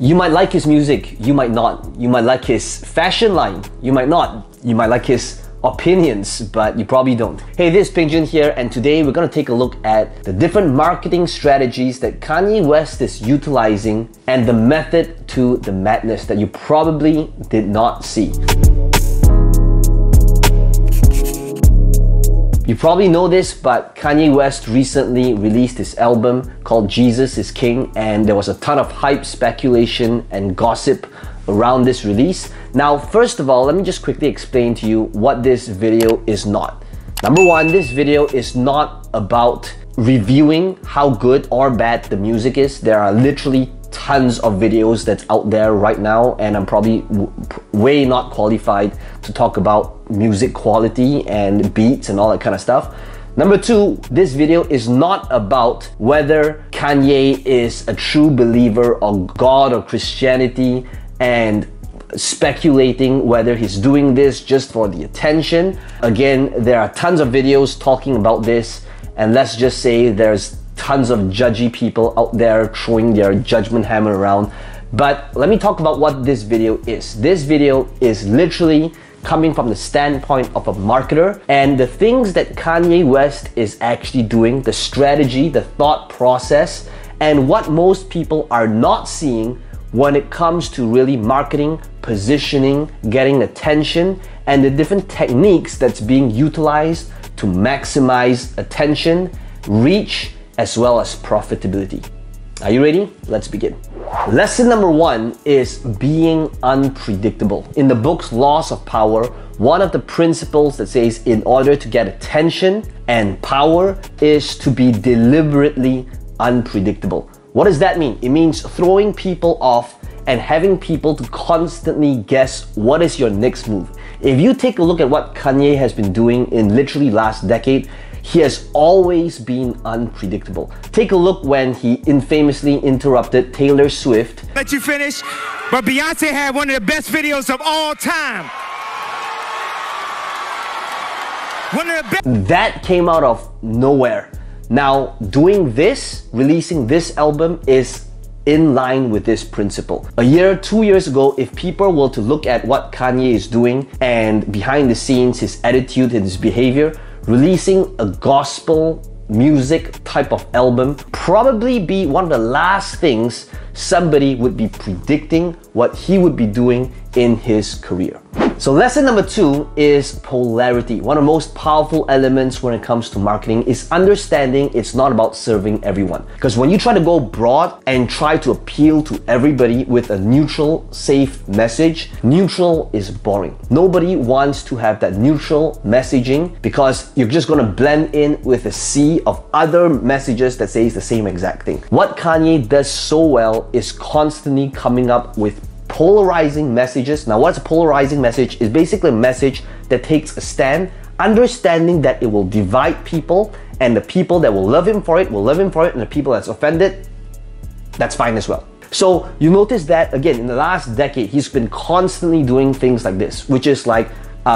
You might like his music, you might not. You might like his fashion line, you might not. You might like his opinions, but you probably don't. Hey, this is Peng here, and today we're gonna take a look at the different marketing strategies that Kanye West is utilizing and the method to the madness that you probably did not see. You probably know this, but Kanye West recently released his album called Jesus is King, and there was a ton of hype, speculation, and gossip around this release. Now, first of all, let me just quickly explain to you what this video is not. Number one, this video is not about reviewing how good or bad the music is. There are literally tons of videos that's out there right now, and I'm probably way not qualified to talk about music quality and beats and all that kind of stuff. Number two, this video is not about whether Kanye is a true believer of God or Christianity and speculating whether he's doing this just for the attention. Again, there are tons of videos talking about this, and let's just say there's tons of judgy people out there throwing their judgment hammer around. But let me talk about what this video is. This video is literally coming from the standpoint of a marketer, and the things that Kanye West is actually doing, the strategy, the thought process, and what most people are not seeing when it comes to really marketing, positioning, getting attention, and the different techniques that's being utilized to maximize attention, reach, as well as profitability. Are you ready? Let's begin. Lesson number one is being unpredictable. In the book's Laws of Power, one of the principles that says in order to get attention and power is to be deliberately unpredictable. What does that mean? It means throwing people off and having people to constantly guess what is your next move. If you take a look at what Kanye has been doing in literally last decade, he has always been unpredictable. Take a look when he infamously interrupted Taylor Swift. Let you finish, but Beyonce had one of the best videos of all time. That came out of nowhere. Now, doing this, releasing this album is in line with this principle. A year, 2 years ago, if people were to look at what Kanye is doing and behind the scenes, his attitude and his behavior, releasing a gospel music type of album probably be one of the last things somebody would be predicting what he would be doing in his career. So lesson number two is polarity. One of the most powerful elements when it comes to marketing is understanding it's not about serving everyone. Because when you try to go broad and try to appeal to everybody with a neutral, safe message, neutral is boring. Nobody wants to have that neutral messaging because you're just gonna blend in with a sea of other messages that says the same exact thing. What Kanye does so well is constantly coming up with polarizing messages. Now, what's a polarizing message? Is basically a message that takes a stand, understanding that it will divide people, and the people that will love him for it will love him for it, and the people that's offended, that's fine as well. So you notice that again in the last decade, he's been constantly doing things like this, which is like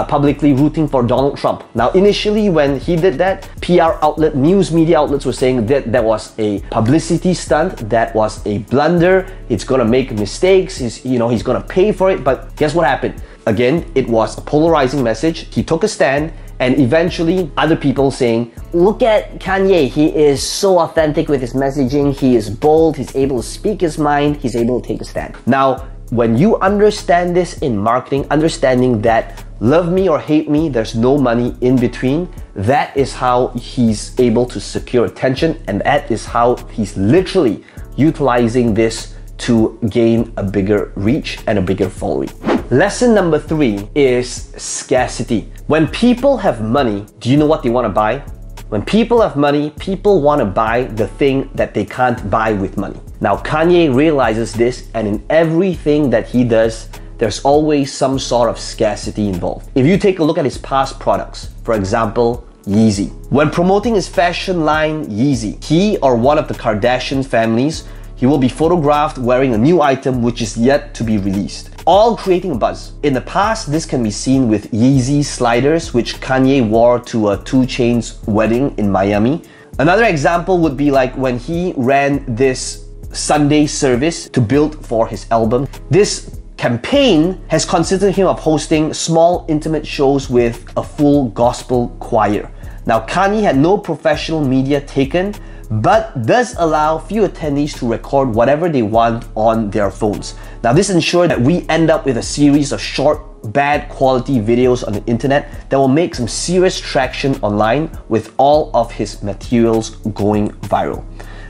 publicly rooting for Donald Trump. Now, initially when he did that, PR outlet, news media outlets were saying that that was a publicity stunt, that was a blunder, it's gonna make mistakes, he's gonna pay for it. But guess what happened? Again, it was a polarizing message. He took a stand, and eventually other people saying, look at Kanye, he is so authentic with his messaging, he is bold, he's able to speak his mind, he's able to take a stand. Now, when you understand this in marketing, understanding that love me or hate me, there's no money in between, that is how he's able to secure attention, and that is how he's literally utilizing this to gain a bigger reach and a bigger following. Lesson number three is scarcity. When people have money, do you know what they want to buy? When people have money, people want to buy the thing that they can't buy with money. Now, Kanye realizes this, and in everything that he does, there's always some sort of scarcity involved. If you take a look at his past products, for example, Yeezy. When promoting his fashion line, Yeezy, he or one of the Kardashian families, he will be photographed wearing a new item which is yet to be released, all creating a buzz. In the past, this can be seen with Yeezy sliders, which Kanye wore to a 2 Chainz wedding in Miami. Another example would be like when he ran this Sunday service to build for his album. This campaign has consisted him of hosting small intimate shows with a full gospel choir. Now, Kanye had no professional media taken, but does allow few attendees to record whatever they want on their phones. Now, this ensures that we end up with a series of short, bad quality videos on the internet that will make some serious traction online with all of his materials going viral.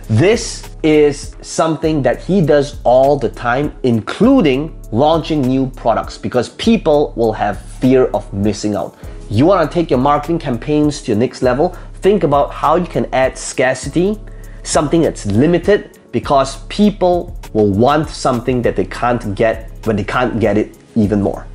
This is something that he does all the time, including launching new products, because people will have fear of missing out. You want to take your marketing campaigns to your next level? Think about how you can add scarcity, something that's limited, because people will want something that they can't get when they can't get it even more.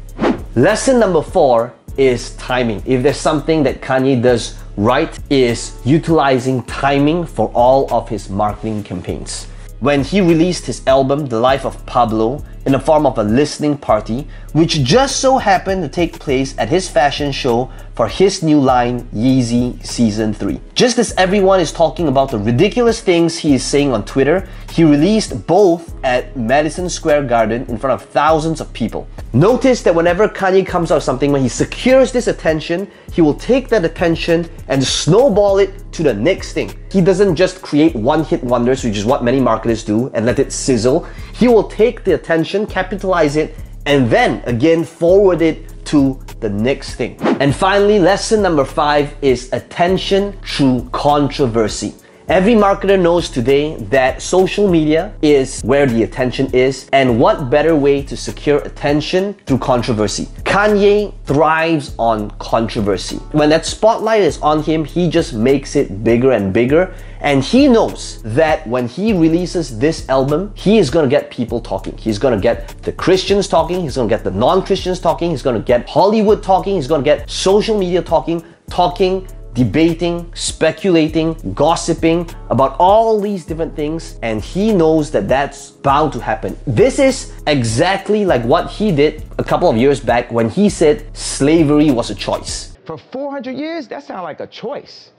Lesson number 4 is timing. If there's something that Kanye does right, is utilizing timing for all of his marketing campaigns. When he released his album, The Life of Pablo, in the form of a listening party, which just so happened to take place at his fashion show for his new line, Yeezy Season 3. Just as everyone is talking about the ridiculous things he is saying on Twitter, he released both at Madison Square Garden in front of thousands of people. Notice that whenever Kanye comes out with something, when he secures this attention, he will take that attention and snowball it to the next thing. He doesn't just create one-hit wonders, which is what many marketers do, and let it sizzle. He will take the attention, capitalize it, and then again forward it to the next thing. And finally, lesson number 5 is attention through controversy. Every marketer knows today that social media is where the attention is, and what better way to secure attention through controversy. Kanye thrives on controversy. When that spotlight is on him, he just makes it bigger and bigger, and he knows that when he releases this album, he is gonna get people talking. He's gonna get the Christians talking, he's gonna get the non-Christians talking, he's gonna get Hollywood talking, he's gonna get social media talking, debating, speculating, gossiping about all these different things, and he knows that that's bound to happen. This is exactly like what he did a couple of years back when he said slavery was a choice. For 400 years, that sounds like a choice.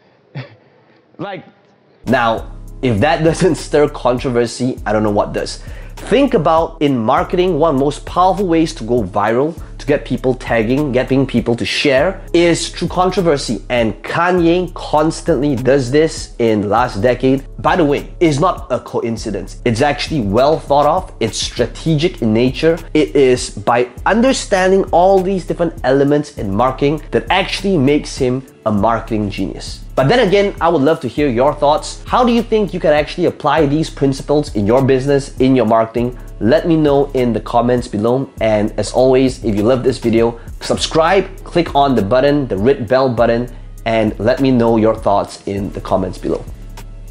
Now, if that doesn't stir controversy, I don't know what does. Think about, in marketing, one of the most powerful ways to go viral, to get people tagging, getting people to share, is through controversy. And Kanye constantly does this in the last decade. By the way, it's not a coincidence. It's actually well thought of. It's strategic in nature. It is by understanding all these different elements in marketing that actually makes him a marketing genius. But then again, I would love to hear your thoughts. How do you think you can actually apply these principles in your business, in your marketing? Let me know in the comments below. And as always, if you love this video, subscribe, click on the button, the red bell button, and let me know your thoughts in the comments below.